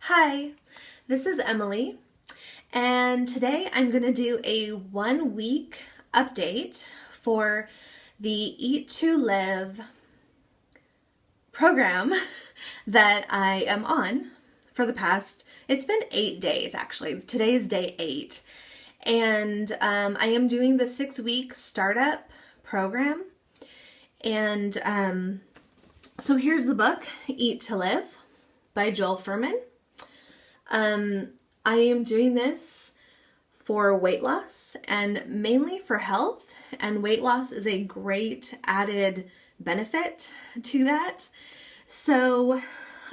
Hi, this is Emily, and today I'm going to do a 1 week update for the Eat to Live program that I am on for the past, it's been 8 days actually. Today is day 8, and I am doing the 6-week startup program. And so here's the book, Eat to Live by Joel Fuhrman. I am doing this for weight loss and mainly for health, and weight loss is a great added benefit to that. So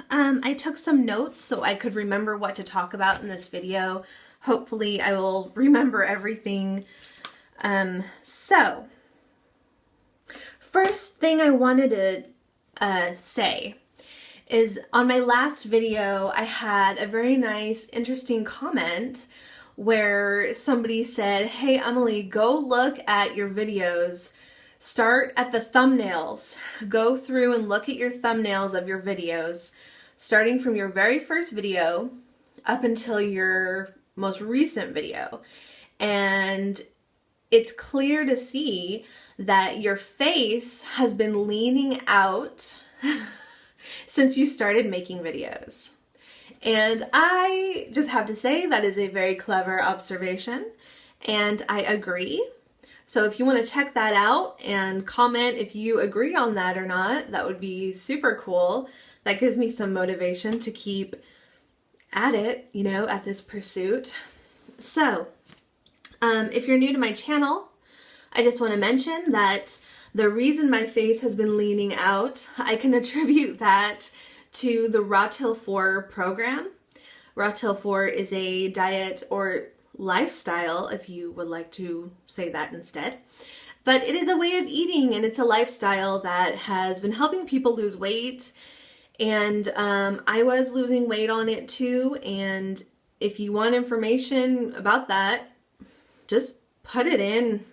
I took some notes so I could remember what to talk about in this video. Hopefully I will remember everything. So first thing I wanted to say is on my last video, I had a very nice, interesting comment where somebody said, "Hey Emily, go look at your videos. Start at the thumbnails. Go through and look at your thumbnails of your videos, starting from your very first video up until your most recent video." And it's clear to see that your face has been leaning out since you started making videos. And I just have to say that is a very clever observation, and I agree. So if you want to check that out and comment if you agree on that or not, that would be super cool. That gives me some motivation to keep at it, at this pursuit. So if you're new to my channel, I just want to mention that the reason my face has been leaning out, I can attribute that to the Raw Till 4 program. Raw Till 4 is a diet or lifestyle, if you would like to say that instead. But it is a way of eating, and it's a lifestyle that has been helping people lose weight. And I was losing weight on it too. And if you want information about that, just put it in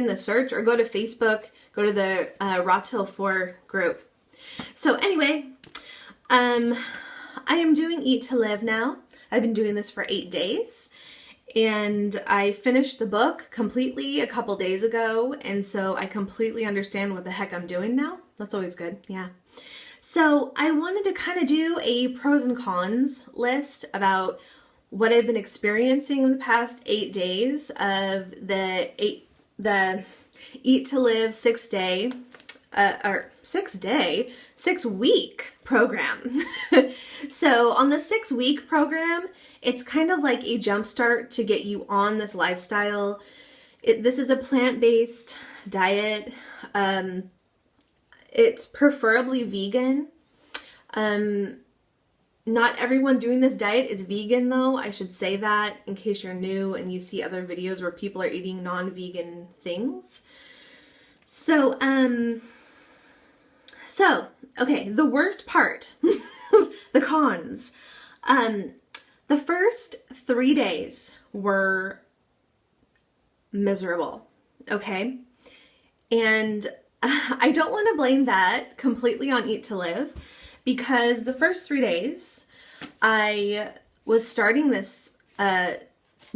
the search, or go to Facebook, go to the Raw Till 4 group. So anyway, I am doing Eat to Live now. I've been doing this for 8 days, and I finished the book completely a couple days ago, and so I completely understand what the heck I'm doing now. That's always good, yeah. So I wanted to kind of do a pros and cons list about what I've been experiencing in the past 8 days of the Eat to Live 6-week program. So on the 6-week program, it's kind of like a jumpstart to get you on this lifestyle. This is a plant-based diet. It's preferably vegan. Not everyone doing this diet is vegan though. I should say that in case you're new and you see other videos where people are eating non-vegan things. So, okay, the worst part, the cons. The first 3 days were miserable, okay? And I don't want to blame that completely on Eat to Live, because the first 3 days I was starting this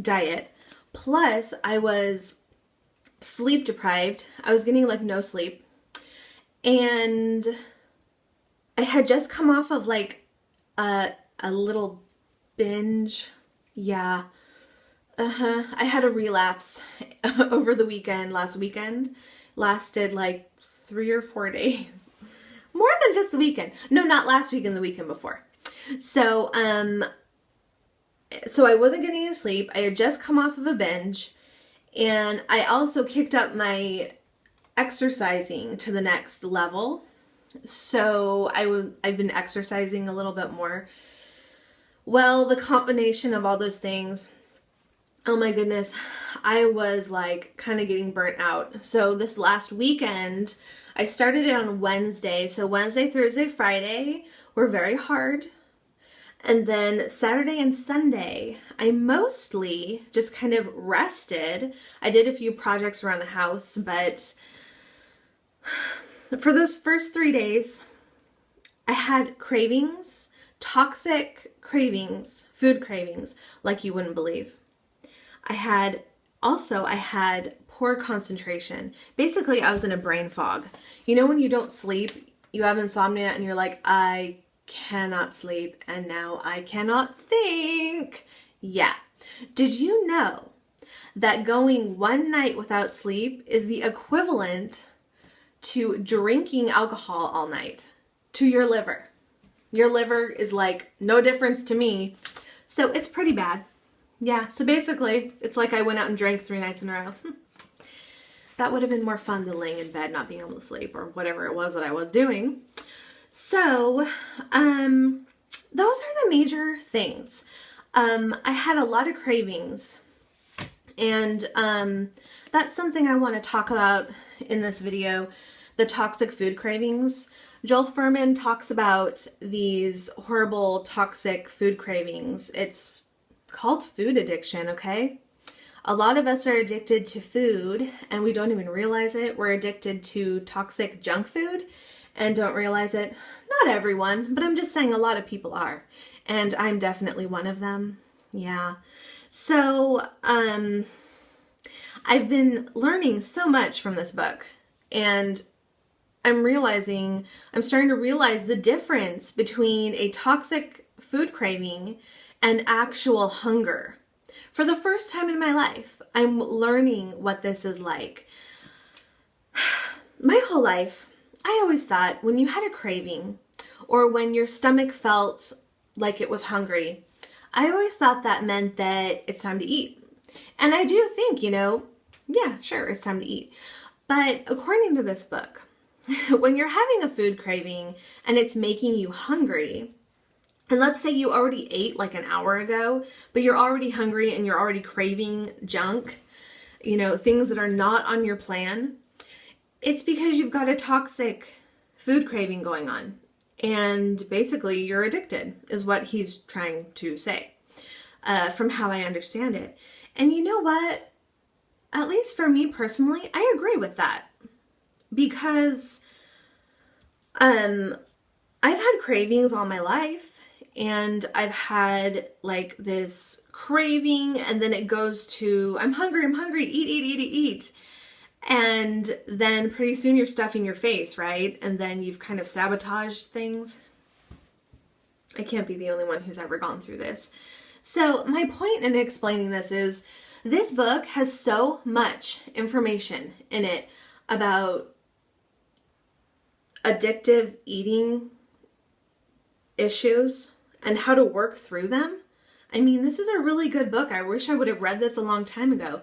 diet, plus I was sleep deprived. I was getting like no sleep, and I had just come off of like a little binge. Yeah. I had a relapse over the weekend, last weekend. Lasted like 3 or 4 days. More than just the weekend. No, not last weekend, the weekend before. So, so I wasn't getting any sleep. I had just come off of a binge, and I also kicked up my exercising to the next level. So I've been exercising a little bit more. Well, the combination of all those things, oh my goodness, I was like kind of getting burnt out. So this last weekend, I started it on Wednesday. So Wednesday, Thursday, Friday were very hard. And then Saturday and Sunday, I mostly just kind of rested. I did a few projects around the house, but for those first 3 days, I had cravings toxic cravings, food cravings, like you wouldn't believe. I had poor concentration. Basically, I was in a brain fog. You know when you don't sleep, you have insomnia and you're like, I cannot sleep and now I cannot think. Yeah. Did you know that going one night without sleep is the equivalent to drinking alcohol all night to your liver? Your liver is like, no difference to me. So it's pretty bad. Yeah, so basically, it's like I went out and drank 3 nights in a row. That would have been more fun than laying in bed not being able to sleep or whatever it was that I was doing. So, those are the major things. I had a lot of cravings, and that's something I want to talk about in this video, the toxic food cravings. Joel Fuhrman talks about these horrible toxic food cravings. It's called food addiction, okay? A lot of us are addicted to food and we don't even realize it. We're addicted to toxic junk food and don't realize it. Not everyone, but I'm just saying a lot of people are. And I'm definitely one of them. Yeah. So, I've been learning so much from this book, and I'm starting to realize the difference between a toxic food craving and actual hunger. For the first time in my life, I'm learning what this is like. My whole life, I always thought when you had a craving or when your stomach felt like it was hungry, I always thought that meant that it's time to eat. And I do think, yeah, sure, it's time to eat. But according to this book, when you're having a food craving and it's making you hungry, and let's say you already ate like an hour ago, but you're already hungry and you're already craving junk, things that are not on your plan, it's because you've got a toxic food craving going on. And basically you're addicted is what he's trying to say, from how I understand it. And you know what? At least for me personally, I agree with that. Because I've had cravings all my life, and I've had like this craving, and then it goes to I'm hungry, eat. And then pretty soon you're stuffing your face, right? And then you've kind of sabotaged things. I can't be the only one who's ever gone through this. So my point in explaining this is this book has so much information in it about addictive eating issues and how to work through them. I mean, this is a really good book. I wish I would have read this a long time ago.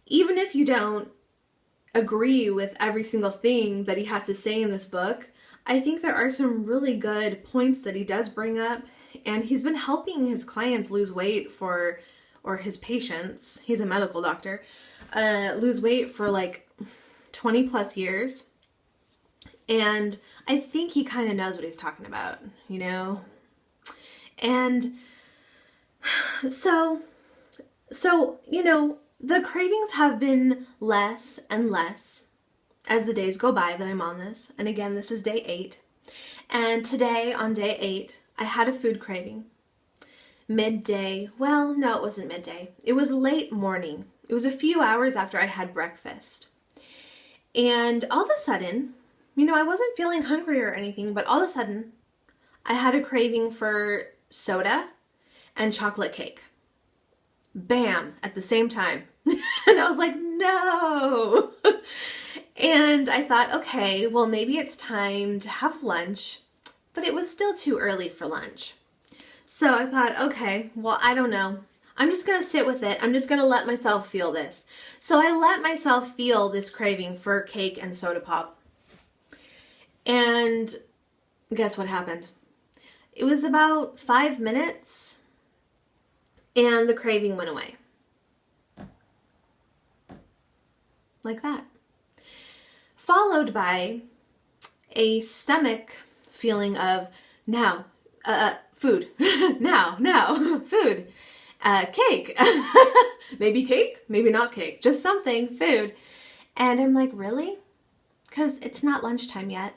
Even if you don't agree with every single thing that he has to say in this book, I think there are some really good points that he does bring up, and he's been helping his clients lose weight or his patients, he's a medical doctor, lose weight for like 20 plus years. And I think he kind of knows what he's talking about, And so, the cravings have been less and less as the days go by that I'm on this. And again, this is day 8. And today on day 8, I had a food craving. Midday. Well, no, it wasn't midday. It was late morning. It was a few hours after I had breakfast. And all of a sudden, I wasn't feeling hungry or anything, but all of a sudden, I had a craving for soda and chocolate cake. Bam! At the same time. And I was like, no! And I thought, okay, well, maybe it's time to have lunch, but it was still too early for lunch. So I thought, okay, well, I don't know. I'm just going to sit with it. I'm just going to let myself feel this. So I let myself feel this craving for cake and soda pop. And guess what happened? It was about 5 minutes and the craving went away. Like that. Followed by a stomach feeling of food. now, food. Cake. Maybe cake, maybe not cake. Just something, food. And I'm like, really? Because it's not lunchtime yet.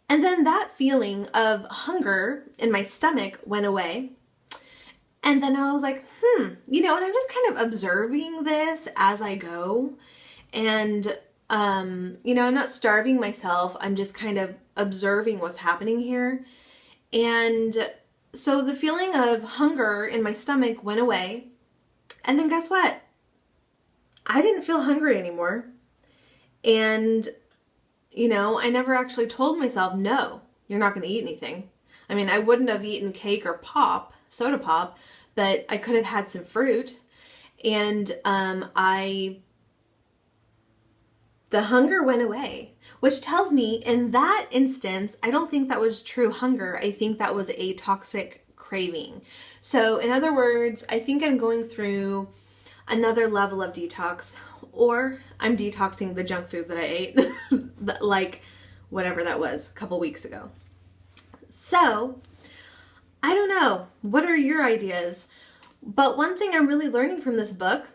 And then that feeling of hunger in my stomach went away. And then I was like, and I'm just kind of observing this as I go. And, I'm not starving myself. I'm just kind of observing what's happening here. And so the feeling of hunger in my stomach went away. And then guess what? I didn't feel hungry anymore. And, I never actually told myself, no, you're not going to eat anything. I mean, I wouldn't have eaten cake or soda pop, but I could have had some fruit. And the hunger went away, which tells me in that instance, I don't think that was true hunger. I think that was a toxic craving. So in other words, I think I'm going through another level of detox, or I'm detoxing the junk food that I ate, like whatever that was a couple weeks ago. So I don't know. What are your ideas? But one thing I'm really learning from this book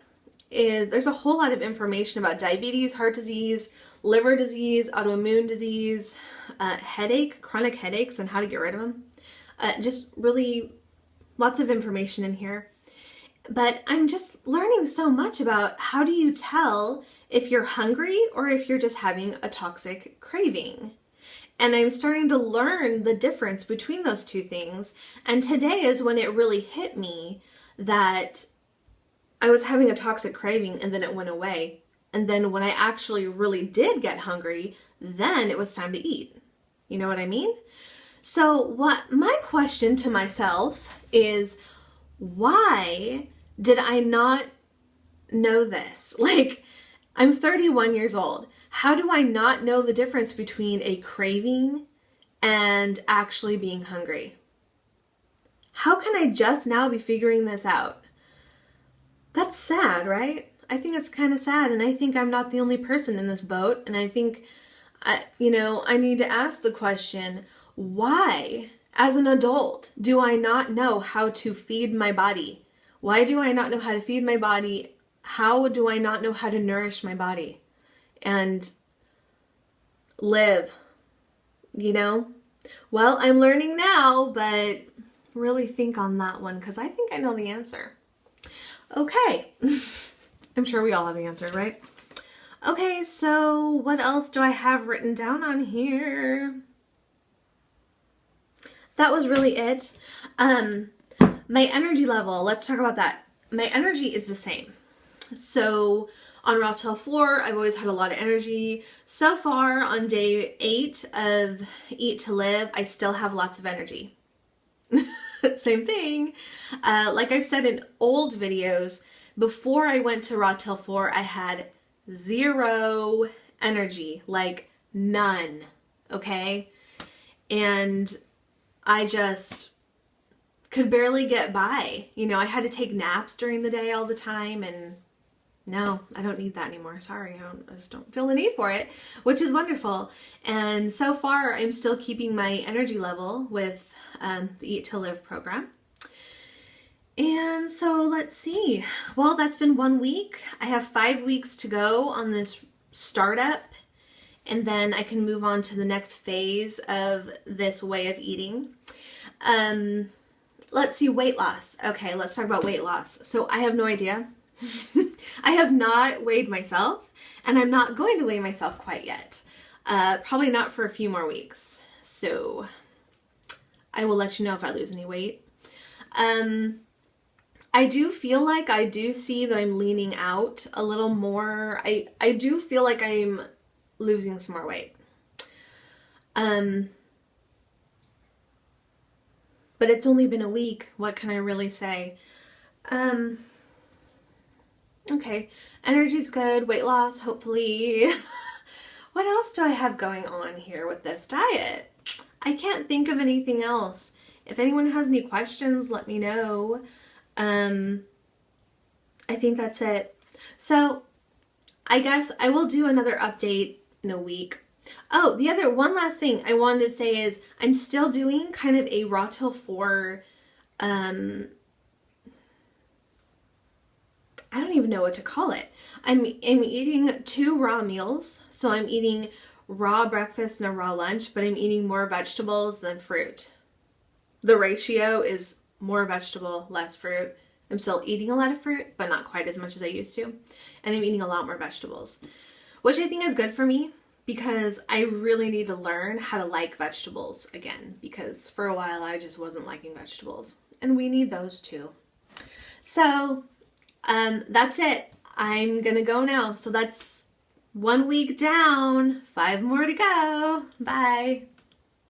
is there's a whole lot of information about diabetes, heart disease, liver disease, autoimmune disease, chronic headaches, and how to get rid of them. Just really lots of information in here. But I'm just learning so much about how do you tell if you're hungry or if you're just having a toxic craving. And I'm starting to learn the difference between those two things. And today is when it really hit me that I was having a toxic craving and then it went away. And then when I actually really did get hungry, then it was time to eat. You know what I mean? So what my question to myself is, why did I not know this? Like, I'm 31 years old. How do I not know the difference between a craving and actually being hungry? How can I just now be figuring this out? That's sad, right? I think it's kind of sad, and I think I'm not the only person in this boat, and I think, I need to ask the question, why, as an adult, do I not know how to feed my body? Why do I not know how to feed my body? How do I not know how to nourish my body and live, Well, I'm learning now, but really think on that one because I think I know the answer. Okay. I'm sure we all have the answer, right? Okay, so what else do I have written down on here? That was really it. My energy level, let's talk about that. My energy is the same. So on Raw 4, I've always had a lot of energy. So far on day 8 of Eat to Live, I still have lots of energy. Same thing. Like I've said in old videos, before I went to Raw 4, I had 0 energy, like none, okay? And I just could barely get by. I had to take naps during the day all the time, and no, I don't need that anymore. Sorry, I just don't feel the need for it, which is wonderful. And so far, I'm still keeping my energy level with the Eat to Live program. And so let's see. Well, that's been 1 week. I have 5 weeks to go on this startup, and then I can move on to the next phase of this way of eating. Let's see, weight loss. Okay, let's talk about weight loss. So I have no idea. I have not weighed myself, and I'm not going to weigh myself quite yet. Probably not for a few more weeks. So I will let you know if I lose any weight. I do feel like I do see that I'm leaning out a little more. I do feel like I'm losing some more weight. But it's only been a week. What can I really say? Okay, energy's good, weight loss, hopefully. What else do I have going on here with this diet? I can't think of anything else. If anyone has any questions, let me know. I think that's it. So I guess I will do another update in a week. Oh, one last thing I wanted to say is I'm still doing kind of a Raw 4, I don't even know what to call it. I'm eating 2 raw meals. So I'm eating raw breakfast and a raw lunch, but I'm eating more vegetables than fruit. The ratio is more vegetable, less fruit. I'm still eating a lot of fruit, but not quite as much as I used to. And I'm eating a lot more vegetables, which I think is good for me because I really need to learn how to like vegetables again, because for a while I just wasn't liking vegetables, and we need those too. So that's it. I'm gonna go now. So that's 1 week down, 5 more to go. Bye.